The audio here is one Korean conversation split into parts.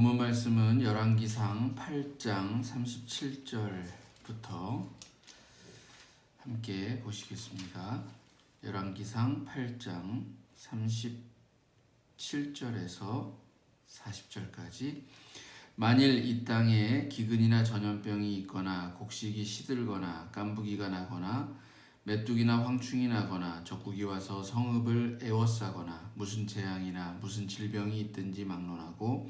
본문 말씀은 열왕기상 8장 37절부터 함께 보시겠습니다. 열왕기상 8장 37절에서 40절까지 만일 이 땅에 기근이나 전염병이 있거나 곡식이 시들거나 깐부기가 나거나 메뚜기나 황충이 나거나 적국이 와서 성읍을 에워싸거나 무슨 재앙이나 무슨 질병이 있든지 막론하고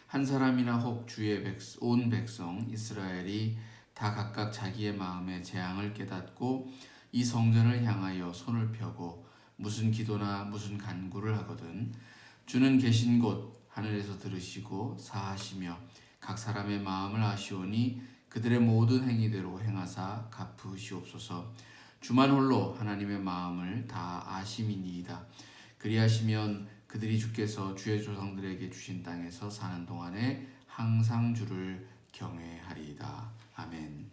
한 사람이나 혹 주의 온 백성 이스라엘이 다 각각 자기의 마음에 재앙을 깨닫고 이 성전을 향하여 손을 펴고 무슨 기도나 무슨 간구를 하거든 주는 계신 곳 하늘에서 들으시고 사하시며 각 사람의 마음을 아시오니 그들의 모든 행위대로 행하사 갚으시옵소서. 주만 홀로 하나님의 마음을 다 아심이니이다. 그리하시면 그들이 주께서 주의 조상들에게 주신 땅에서 사는 동안에 항상 주를 경외하리이다. 아멘.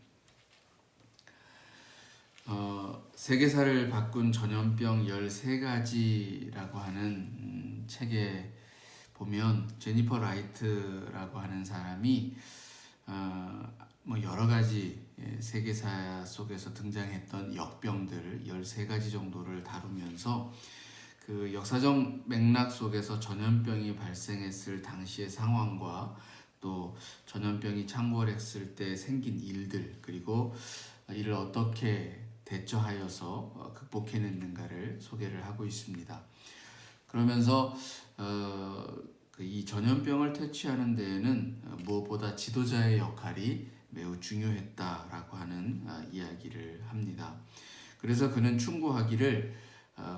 세계사를 바꾼 전염병 13가지라고 하는 책에 보면 제니퍼 라이트라고 하는 사람이 여러 가지 세계사 속에서 등장했던 역병들 13가지 정도를 다루면서 그 역사적 맥락 속에서 전염병이 발생했을 당시의 상황과 또 전염병이 창궐했을 때 생긴 일들 그리고 이를 어떻게 대처하여서 극복해냈는가를 소개를 하고 있습니다. 그러면서 이 전염병을 퇴치하는 데에는 무엇보다 지도자의 역할이 매우 중요했다라고 하는 이야기를 합니다. 그래서 그는 충고하기를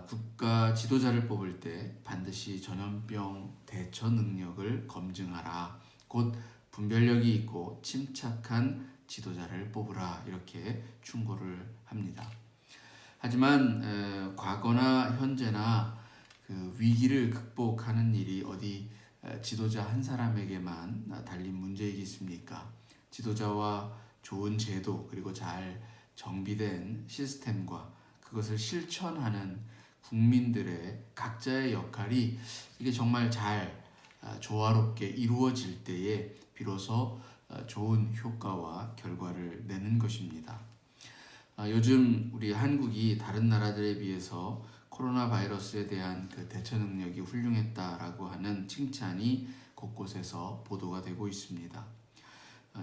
국가 지도자를 뽑을 때 반드시 전염병 대처 능력을 검증하라. 곧 분별력이 있고 침착한 지도자를 뽑으라. 이렇게 충고를 합니다. 하지만 과거나 현재나 그 위기를 극복하는 일이 어디 지도자 한 사람에게만 달린 문제이겠습니까? 지도자와 좋은 제도 그리고 잘 정비된 시스템과 그것을 실천하는 국민들의 각자의 역할이 이게 정말 잘 조화롭게 이루어질 때에 비로소 좋은 효과와 결과를 내는 것입니다. 요즘 우리 한국이 다른 나라들에 비해서 코로나 바이러스에 대한 그 대처 능력이 훌륭했다라고 하는 칭찬이 곳곳에서 보도가 되고 있습니다.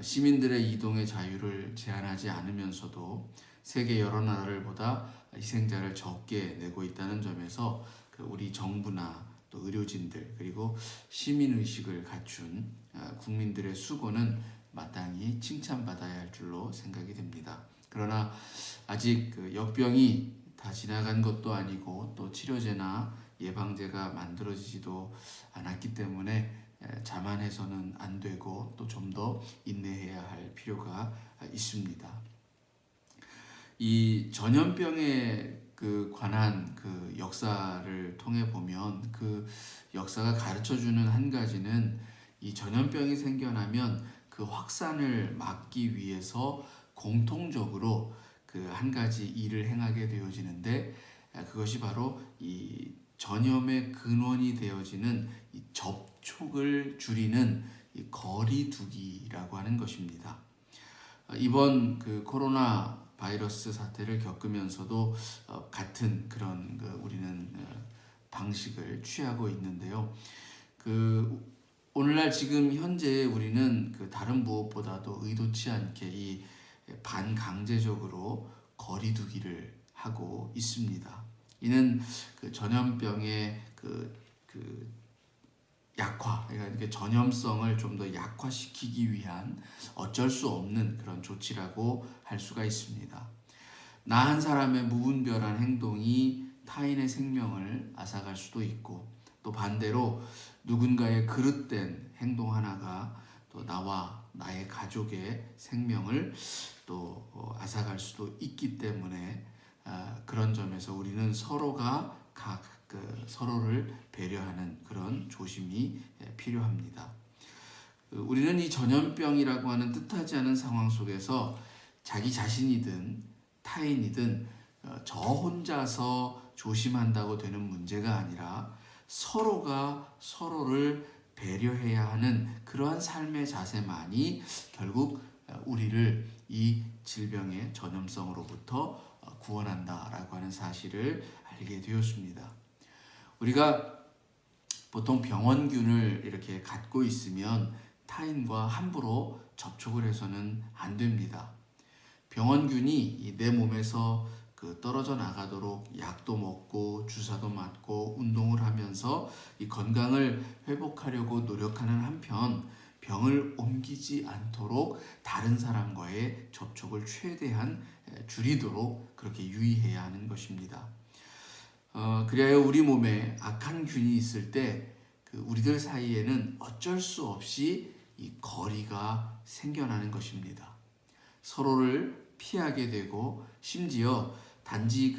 시민들의 이동의 자유를 제한하지 않으면서도 세계 여러 나라들보다 희생자를 적게 내고 있다는 점에서 우리 정부나 또 의료진들 그리고 시민의식을 갖춘 국민들의 수고는 마땅히 칭찬받아야 할 줄로 생각이 됩니다. 그러나 아직 그 역병이 다 지나간 것도 아니고 또 치료제나 예방제가 만들어지지도 않았기 때문에 자만해서는 안 되고 또 좀 더 인내해야 할 필요가 있습니다. 이 전염병에 관한 그 역사를 통해 보면 그 역사가 가르쳐주는 한 가지는 이 전염병이 생겨나면 그 확산을 막기 위해서 공통적으로 그 한 가지 일을 행하게 되어지는데 그것이 바로 이 전염의 근원이 되어지는 이 접촉을 줄이는 이 거리두기라고 하는 것입니다. 이번 그 코로나 바이러스 사태를 겪으면서도 같은 그런 우리는 방식을 취하고 있는데요. 오늘날 지금 현재 우리는 다른 무엇보다도 의도치 않게 이 반강제적으로 거리두기를 하고 있습니다. 이는 전염병의 약화, 그러니까 전염성을 좀 더 약화시키기 위한 어쩔 수 없는 그런 조치라고 할 수가 있습니다. 나 한 사람의 무분별한 행동이 타인의 생명을 앗아갈 수도 있고 또 반대로 누군가의 그릇된 행동 하나가 또 나와 나의 가족의 생명을 또 앗아갈 수도 있기 때문에 그런 점에서 우리는 서로가 서로를 배려하는 그런 조심이 필요합니다. 우리는 이 전염병이라고 하는 뜻하지 않은 상황 속에서 자기 자신이든 타인이든 저 혼자서 조심한다고 되는 문제가 아니라 서로가 서로를 배려해야 하는 그러한 삶의 자세만이 결국 우리를 이 질병의 전염성으로부터 구원한다라고 하는 사실을 알게 되었습니다. 우리가 보통 병원균을 이렇게 갖고 있으면 타인과 함부로 접촉을 해서는 안 됩니다. 병원균이 내 몸에서 떨어져 나가도록 약도 먹고 주사도 맞고 운동을 하면서 이 건강을 회복하려고 노력하는 한편 병을 옮기지 않도록 다른 사람과의 접촉을 최대한 줄이도록 그렇게 유의해야 하는 것입니다. 그래야 우리 몸에 악한 균이 있을 때 우리들 사이에는 어쩔 수 없이 이 거리가 생겨나는 것입니다. 서로를 피하게 되고 심지어 단지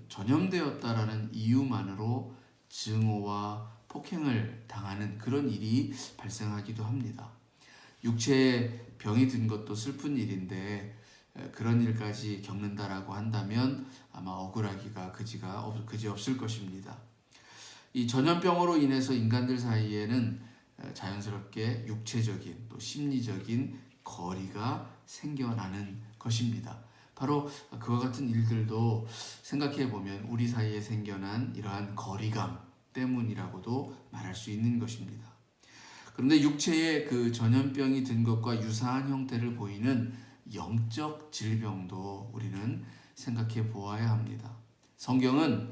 전염되었다라는 이유만으로 증오와 폭행을 당하는 그런 일이 발생하기도 합니다. 육체에 병이 든 것도 슬픈 일인데 그런 일까지 겪는다라고 한다면 아마 억울하기가 그지 없을 것입니다. 이 전염병으로 인해서 인간들 사이에는 자연스럽게 육체적인 또 심리적인 거리가 생겨나는 것입니다. 바로 그와 같은 일들도 생각해 보면 우리 사이에 생겨난 이러한 거리감 때문이라고도 말할 수 있는 것입니다. 그런데 육체에 전염병이 든 것과 유사한 형태를 보이는 영적 질병도 우리는 생각해 보아야 합니다. 성경은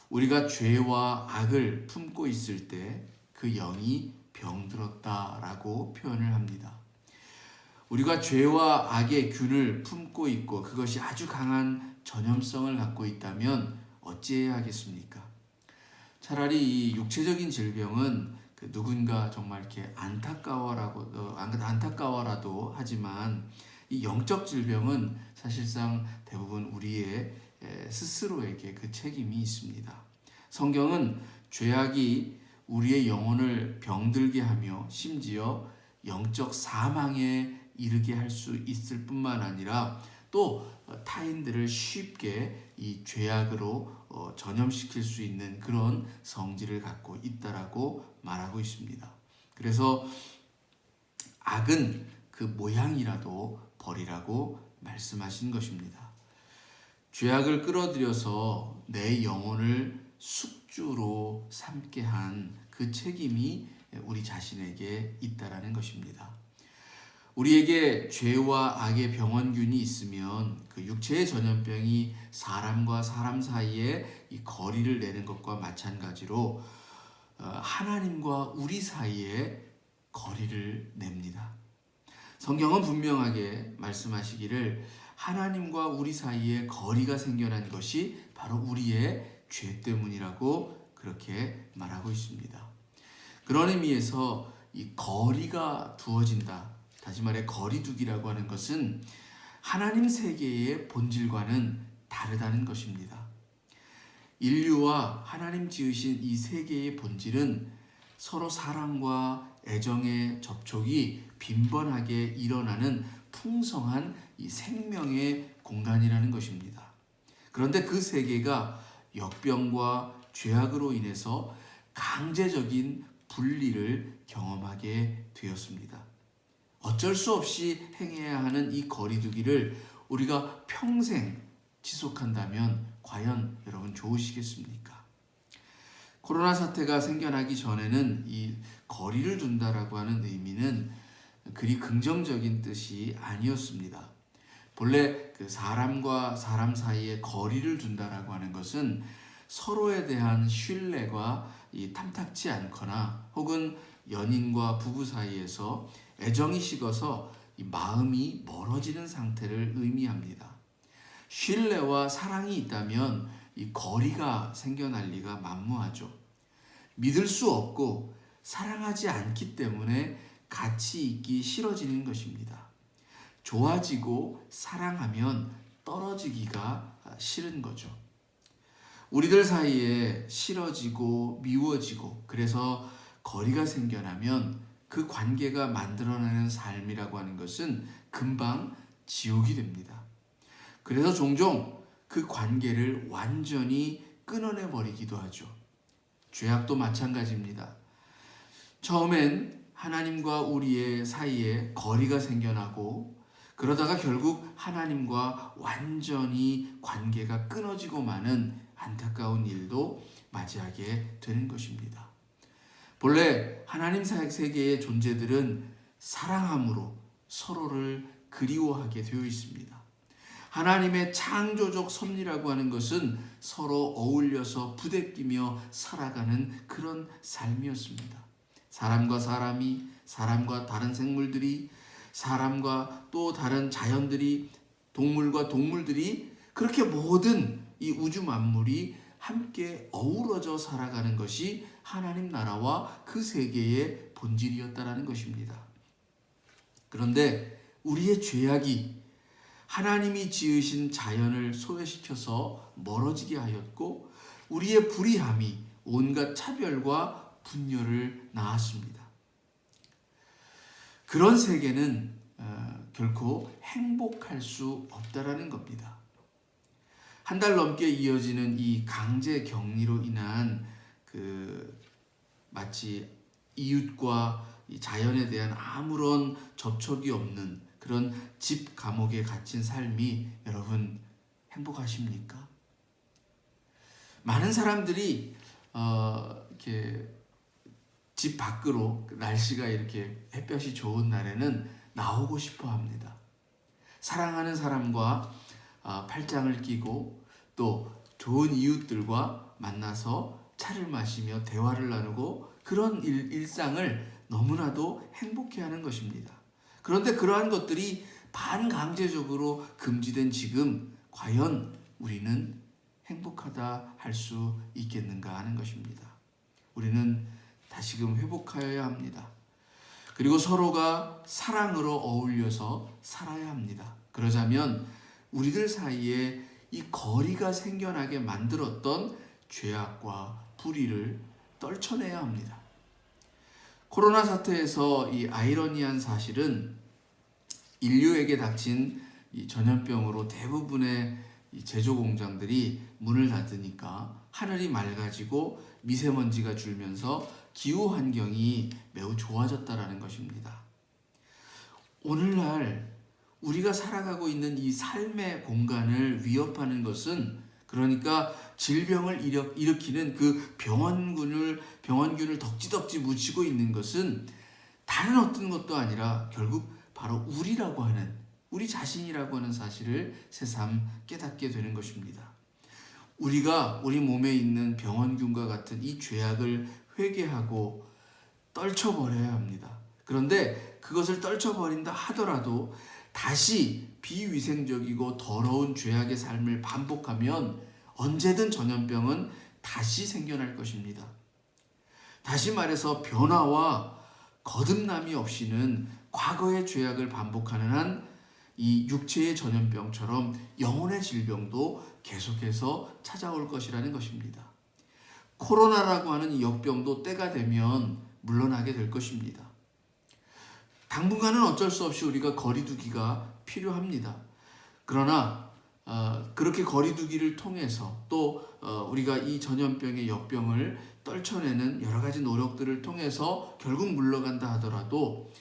우리가 죄와 악을 품고 있을 때 그 영이 병들었다라고 표현을 합니다. 우리가 죄와 악의 균을 품고 있고 그것이 아주 강한 전염성을 갖고 있다면 어찌해야 하겠습니까? 차라리 이 육체적인 질병은 누군가 정말 이렇게 안타까워라도 하지만 이 영적 질병은 사실상 대부분 우리의 스스로에게 그 책임이 있습니다. 성경은 죄악이 우리의 영혼을 병들게 하며 심지어 영적 사망에 이르게 할 수 있을 뿐만 아니라 또 타인들을 쉽게 이 죄악으로 전염시킬 수 있는 그런 성질을 갖고 있다라고 말하고 있습니다. 그래서 악은 그 모양이라도 버리라고 말씀하신 것입니다. 죄악을 끌어들여서 내 영혼을 숙주로 삼게 한 그 책임이 우리 자신에게 있다라는 것입니다. 우리에게 죄와 악의 병원균이 있으면 그 육체의 전염병이 사람과 사람 사이에 이 거리를 내는 것과 마찬가지로 하나님과 우리 사이에 거리를 냅니다. 성경은 분명하게 말씀하시기를 하나님과 우리 사이에 거리가 생겨난 것이 바로 우리의 죄 때문이라고 그렇게 말하고 있습니다. 그런 의미에서 이 거리가 두어진다. 다시 말해 거리두기라고 하는 것은 하나님 세계의 본질과는 다르다는 것입니다. 인류와 하나님 지으신 이 세계의 본질은 서로 사랑과 애정의 접촉이 빈번하게 일어나는 풍성한 이 생명의 공간이라는 것입니다. 그런데 그 세계가 역병과 죄악으로 인해서 강제적인 분리를 경험하게 되었습니다. 어쩔 수 없이 행해야 하는 이 거리두기를 우리가 평생 지속한다면 과연 여러분 좋으시겠습니까? 코로나 사태가 생겨나기 전에는 이 거리를 둔다라고 하는 의미는 그리 긍정적인 뜻이 아니었습니다. 본래 사람과 사람 사이에 거리를 둔다라고 하는 것은 서로에 대한 신뢰가 탐탁지 않거나 혹은 연인과 부부 사이에서 애정이 식어서 이 마음이 멀어지는 상태를 의미합니다. 신뢰와 사랑이 있다면 이 거리가 생겨날 리가 만무하죠. 믿을 수 없고 사랑하지 않기 때문에 같이 있기 싫어지는 것입니다. 좋아지고 사랑하면 떨어지기가 싫은 거죠. 우리들 사이에 싫어지고 미워지고 그래서 거리가 생겨나면 그 관계가 만들어내는 삶이라고 하는 것은 금방 지옥이 됩니다. 그래서 종종 그 관계를 완전히 끊어내 버리기도 하죠. 죄악도 마찬가지입니다. 처음엔 하나님과 우리의 사이에 거리가 생겨나고 그러다가 결국 하나님과 완전히 관계가 끊어지고 마는 안타까운 일도 맞이하게 되는 것입니다. 본래 하나님 세계의 존재들은 사랑함으로 서로를 그리워하게 되어 있습니다. 하나님의 창조적 섭리라고 하는 것은 서로 어울려서 부대끼며 살아가는 그런 삶이었습니다. 사람과 사람이, 사람과 다른 생물들이, 사람과 또 다른 자연들이, 동물과 동물들이, 그렇게 모든 이 우주 만물이 함께 어우러져 살아가는 것이 하나님 나라와 그 세계의 본질이었다라는 것입니다. 그런데 우리의 죄악이 하나님이 지으신 자연을 소외시켜서 멀어지게 하였고, 우리의 불의함이 온갖 차별과 분열을 낳았습니다. 그런 세계는 결코 행복할 수 없다라는 겁니다. 한 달 넘게 이어지는 이 강제 격리로 인한 마치 이웃과 이 자연에 대한 아무런 접촉이 없는 그런 집 감옥에 갇힌 삶이 여러분 행복하십니까? 많은 사람들이 이렇게 집 밖으로 날씨가 이렇게 햇볕이 좋은 날에는 나오고 싶어 합니다. 사랑하는 사람과 팔짱을 끼고 또 좋은 이웃들과 만나서 차를 마시며 대화를 나누고 그런 일상을 너무나도 행복해하는 것입니다. 그런데 그러한 것들이 반강제적으로 금지된 지금 과연 우리는 행복하다 할 수 있겠는가 하는 것입니다. 우리는 다시금 회복하여야 합니다. 그리고 서로가 사랑으로 어울려서 살아야 합니다. 그러자면 우리들 사이에 이 거리가 생겨나게 만들었던 죄악과 불의를 떨쳐내야 합니다. 코로나 사태에서 이 아이러니한 사실은 인류에게 닥친 이 전염병으로 대부분의 이 제조 공장들이 문을 닫으니까 하늘이 맑아지고 미세먼지가 줄면서 기후 환경이 매우 좋아졌다라는 것입니다. 오늘날 우리가 살아가고 있는 이 삶의 공간을 위협하는 것은, 그러니까 질병을 일으키는 그 병원균을 덕지덕지 묻히고 있는 것은 다른 어떤 것도 아니라 결국 바로 우리 자신이라고 하는 사실을 새삼 깨닫게 되는 것입니다. 우리가 우리 몸에 있는 병원균과 같은 이 죄악을 회개하고 떨쳐버려야 합니다. 그런데 그것을 떨쳐버린다 하더라도 다시 비위생적이고 더러운 죄악의 삶을 반복하면 언제든 전염병은 다시 생겨날 것입니다. 다시 말해서 변화와 거듭남이 없이는 과거의 죄악을 반복하는 한 이 육체의 전염병처럼 영혼의 질병도 계속해서 찾아올 것이라는 것입니다. 코로나라고 하는 이 역병도 때가 되면 물러나게 될 것입니다. 당분간은 어쩔 수 없이 우리가 거리두기가 필요합니다. 그러나 그렇게 거리두기를 통해서 또 우리가 이 전염병의 역병을 떨쳐내는 여러 가지 노력들을 통해서 결국 물러간다 하더라도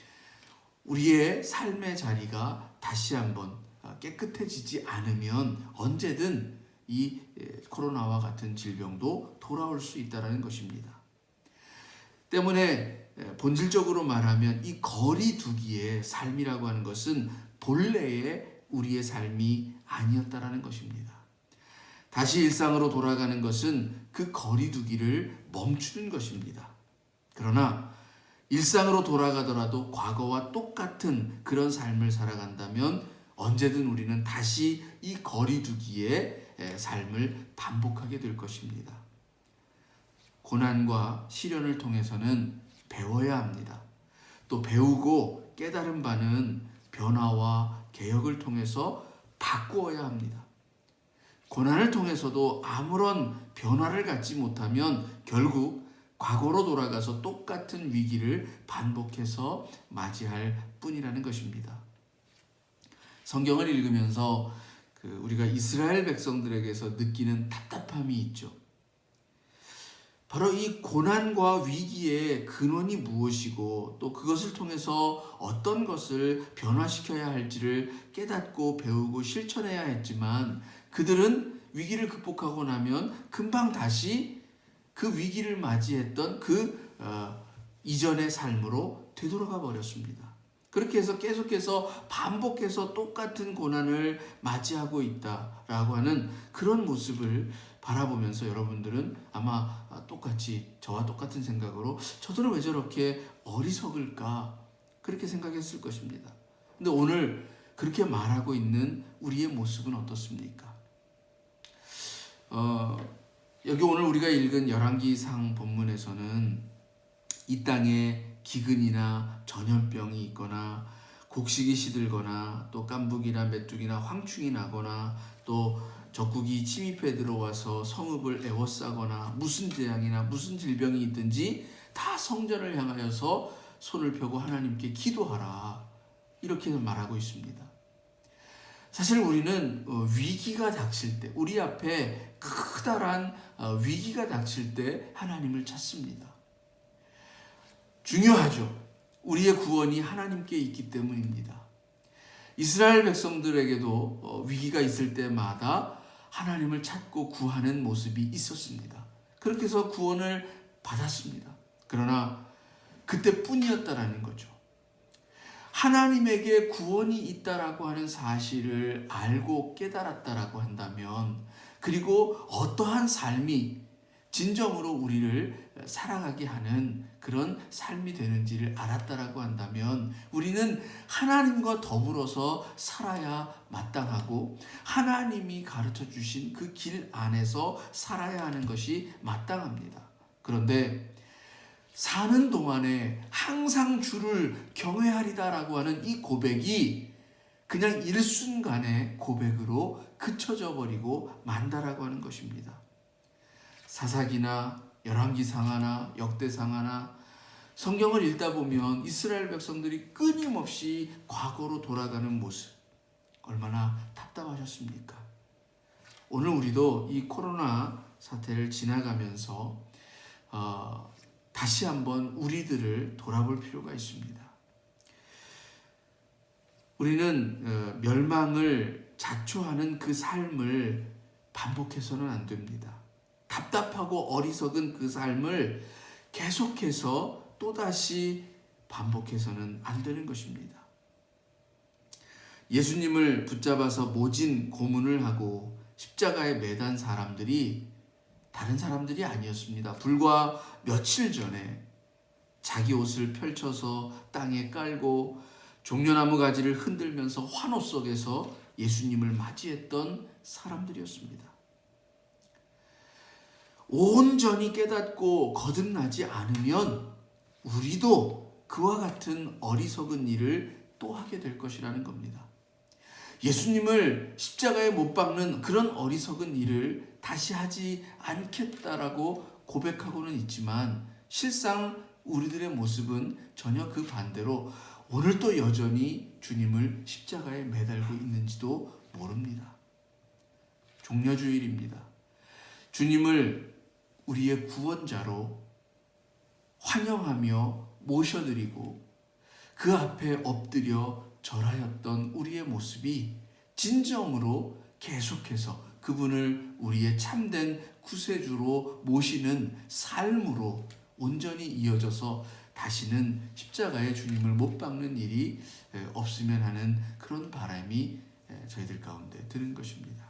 우리의 삶의 자리가 다시 한번 깨끗해지지 않으면 언제든 이 코로나와 같은 질병도 돌아올 수 있다는 것입니다. 때문에 본질적으로 말하면 이 거리두기의 삶이라고 하는 것은 본래의 우리의 삶이 아니었다라는 것입니다. 다시 일상으로 돌아가는 것은 그 거리두기를 멈추는 것입니다. 그러나 일상으로 돌아가더라도 과거와 똑같은 그런 삶을 살아간다면 언제든 우리는 다시 이 거리두기의 삶을 반복하게 될 것입니다. 고난과 시련을 통해서는 배워야 합니다. 또 배우고 깨달은 바는 변화와 개혁을 통해서 바꾸어야 합니다. 고난을 통해서도 아무런 변화를 갖지 못하면 결국 과거로 돌아가서 똑같은 위기를 반복해서 맞이할 뿐이라는 것입니다. 성경을 읽으면서 우리가 이스라엘 백성들에게서 느끼는 답답함이 있죠. 바로 이 고난과 위기의 근원이 무엇이고 또 그것을 통해서 어떤 것을 변화시켜야 할지를 깨닫고 배우고 실천해야 했지만 그들은 위기를 극복하고 나면 금방 다시 그 위기를 맞이했던 그 이전의 삶으로 되돌아가 버렸습니다. 그렇게 해서 계속해서 반복해서 똑같은 고난을 맞이하고 있다라고 하는 그런 모습을 바라보면서 여러분들은 아마 똑같이 저와 똑같은 생각으로 저들은 왜 저렇게 어리석을까 그렇게 생각했을 것입니다. 근데 오늘 그렇게 말하고 있는 우리의 모습은 어떻습니까? 여기 오늘 우리가 읽은 열왕기상 본문에서는 이 땅에 기근이나 전염병이 있거나 곡식이 시들거나 또 깐북이나 메뚜기나 황충이 나거나 또 적국이 침입해 들어와서 성읍을 에워싸거나 무슨 재앙이나 무슨 질병이 있든지 다 성전을 향하여서 손을 펴고 하나님께 기도하라 이렇게 말하고 있습니다. 사실 우리는 위기가 닥칠 때 우리 앞에 크다란 위기가 닥칠 때 하나님을 찾습니다. 중요하죠. 우리의 구원이 하나님께 있기 때문입니다. 이스라엘 백성들에게도 위기가 있을 때마다 하나님을 찾고 구하는 모습이 있었습니다. 그렇게 해서 구원을 받았습니다. 그러나 그때뿐이었다라는 거죠. 하나님에게 구원이 있다라고 하는 사실을 알고 깨달았다라고 한다면 그리고 어떠한 삶이 진정으로 우리를 살아가게 하는 그런 삶이 되는지를 알았다라고 한다면 우리는 하나님과 더불어서 살아야 마땅하고 하나님이 가르쳐 주신 그 길 안에서 살아야 하는 것이 마땅합니다. 그런데 사는 동안에 항상 주를 경외하리다라고 하는 이 고백이 그냥 일순간의 고백으로 그쳐져 버리고 만다라고 하는 것입니다. 사사기나 열왕기상하나 역대상하나 성경을 읽다 보면 이스라엘 백성들이 끊임없이 과거로 돌아가는 모습 얼마나 답답하셨습니까? 오늘 우리도 이 코로나 사태를 지나가면서 다시 한번 우리들을 돌아볼 필요가 있습니다. 우리는 멸망을 자초하는 그 삶을 반복해서는 안 됩니다. 답답하고 어리석은 그 삶을 계속해서 또다시 반복해서는 안 되는 것입니다. 예수님을 붙잡아서 모진 고문을 하고 십자가에 매단 사람들이 다른 사람들이 아니었습니다. 불과 며칠 전에 자기 옷을 펼쳐서 땅에 깔고 종려나무 가지를 흔들면서 환호 속에서 예수님을 맞이했던 사람들이었습니다. 온전히 깨닫고 거듭나지 않으면 우리도 그와 같은 어리석은 일을 또 하게 될 것이라는 겁니다. 예수님을 십자가에 못 박는 그런 어리석은 일을 다시 하지 않겠다라고 고백하고는 있지만 실상 우리들의 모습은 전혀 그 반대로 오늘도 여전히 주님을 십자가에 매달고 있는지도 모릅니다. 종려주일입니다. 주님을 우리의 구원자로 환영하며 모셔드리고 그 앞에 엎드려 절하였던 우리의 모습이 진정으로 계속해서 그분을 우리의 참된 구세주로 모시는 삶으로 온전히 이어져서 다시는 십자가에 주님을 못 박는 일이 없으면 하는 그런 바람이 저희들 가운데 드는 것입니다.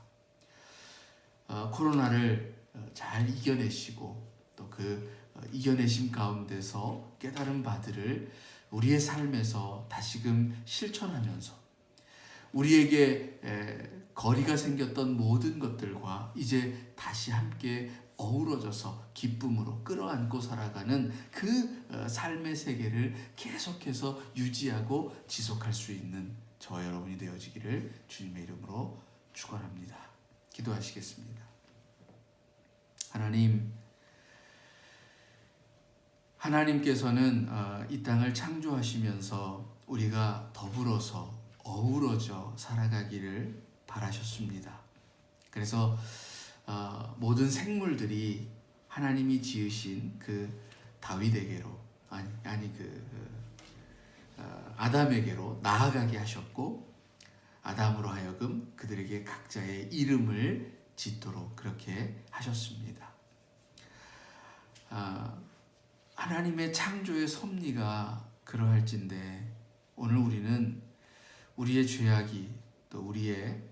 코로나를 잘 이겨내시고 또 그 이겨내심 가운데서 깨달은 바들을 우리의 삶에서 다시금 실천하면서 우리에게 거리가 생겼던 모든 것들과 이제 다시 함께 어우러져서 기쁨으로 끌어안고 살아가는 그 삶의 세계를 계속해서 유지하고 지속할 수 있는 저와 여러분이 되어지기를 주님의 이름으로 축원합니다. 기도하시겠습니다. 하나님께서는 이 땅을 창조하시면서 우리가 더불어서 어우러져 살아가기를 바라셨습니다. 그래서 모든 생물들이 하나님이 지으신 그 다윗에게로 아담에게로 나아가게 하셨고, 아담으로 하여금 그들에게 각자의 이름을 짓도록 그렇게 하셨습니다. 하나님의 창조의 섭리가 그러할진데, 오늘 우리는 우리의 죄악이, 또 우리의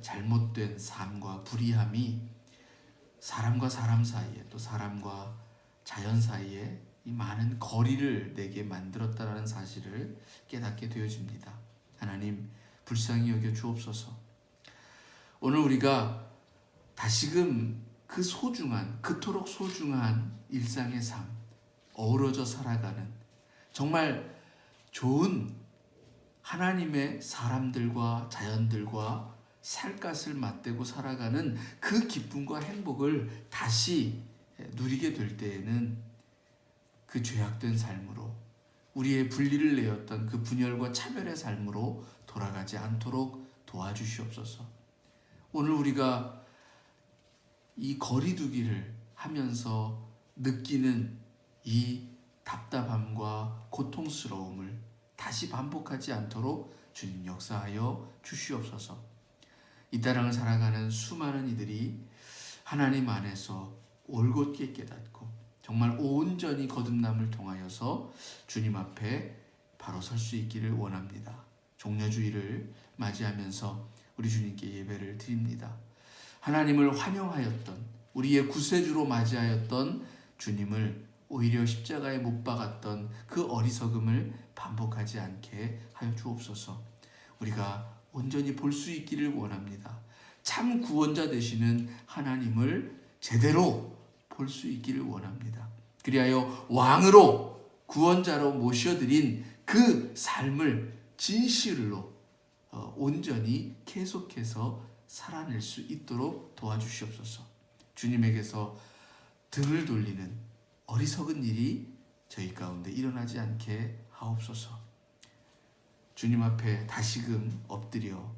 잘못된 삶과 불의함이 사람과 사람 사이에, 또 사람과 자연 사이에 이 많은 거리를 내게 만들었다라는 사실을 깨닫게 되어집니다. 하나님 불쌍히 여겨 주옵소서. 오늘 우리가 다시금 그 소중한, 그토록 소중한 일상의 삶, 어우러져 살아가는 정말 좋은 하나님의 사람들과 자연들과 살갗을 맞대고 살아가는 그 기쁨과 행복을 다시 누리게 될 때에는 그 죄악된 삶으로, 우리의 분리를 내었던 그 분열과 차별의 삶으로 돌아가지 않도록 도와주시옵소서. 오늘 우리가 이 거리두기를 하면서 느끼는 이 답답함과 고통스러움을 다시 반복하지 않도록 주님 역사하여 주시옵소서. 이 땅을 살아가는 수많은 이들이 하나님 안에서 올곧게 깨닫고 정말 온전히 거듭남을 통하여서 주님 앞에 바로 설 수 있기를 원합니다. 종려주의를 맞이하면서 우리 주님께 예배를 드립니다. 하나님을 환영하였던, 우리의 구세주로 맞이하였던 주님을 오히려 십자가에 못 박았던 그 어리석음을 반복하지 않게 하여 주옵소서. 우리가 온전히 볼 수 있기를 원합니다. 참 구원자 되시는 하나님을 제대로 볼 수 있기를 원합니다. 그리하여 왕으로, 구원자로 모셔드린 그 삶을 진실로 온전히 계속해서 살아낼 수 있도록 도와주시옵소서. 주님에게서 등을 돌리는 어리석은 일이 저희 가운데 일어나지 않게 하옵소서. 주님 앞에 다시금 엎드려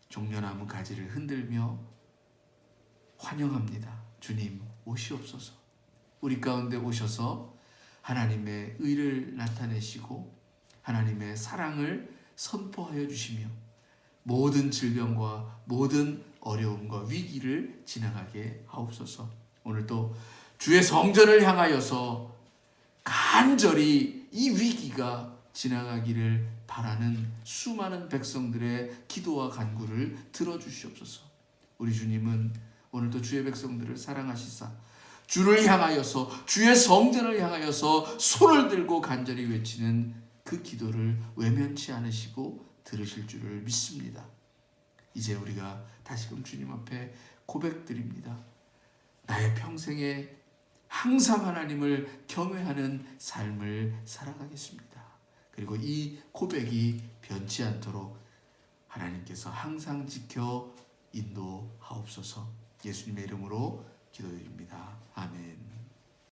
종려나무 가지를 흔들며 환영합니다. 주님 오시옵소서. 우리 가운데 오셔서 하나님의 의를 나타내시고 하나님의 사랑을 선포하여 주시며 모든 질병과 모든 어려움과 위기를 지나가게 하옵소서. 오늘도 주의 성전을 향하여서 간절히 이 위기가 지나가기를 바라는 수많은 백성들의 기도와 간구를 들어주시옵소서. 우리 주님은 오늘도 주의 백성들을 사랑하시사 주를 향하여서, 주의 성전을 향하여서 손을 들고 간절히 외치는 그 기도를 외면치 않으시고 들으실 줄을 믿습니다. 이제 우리가 다시금 주님 앞에 고백드립니다. 나의 평생에 항상 하나님을 경외하는 삶을 살아가겠습니다. 그리고 이 고백이 변치 않도록 하나님께서 항상 지켜 인도하옵소서. 예수님의 이름으로 기도드립니다. 아멘.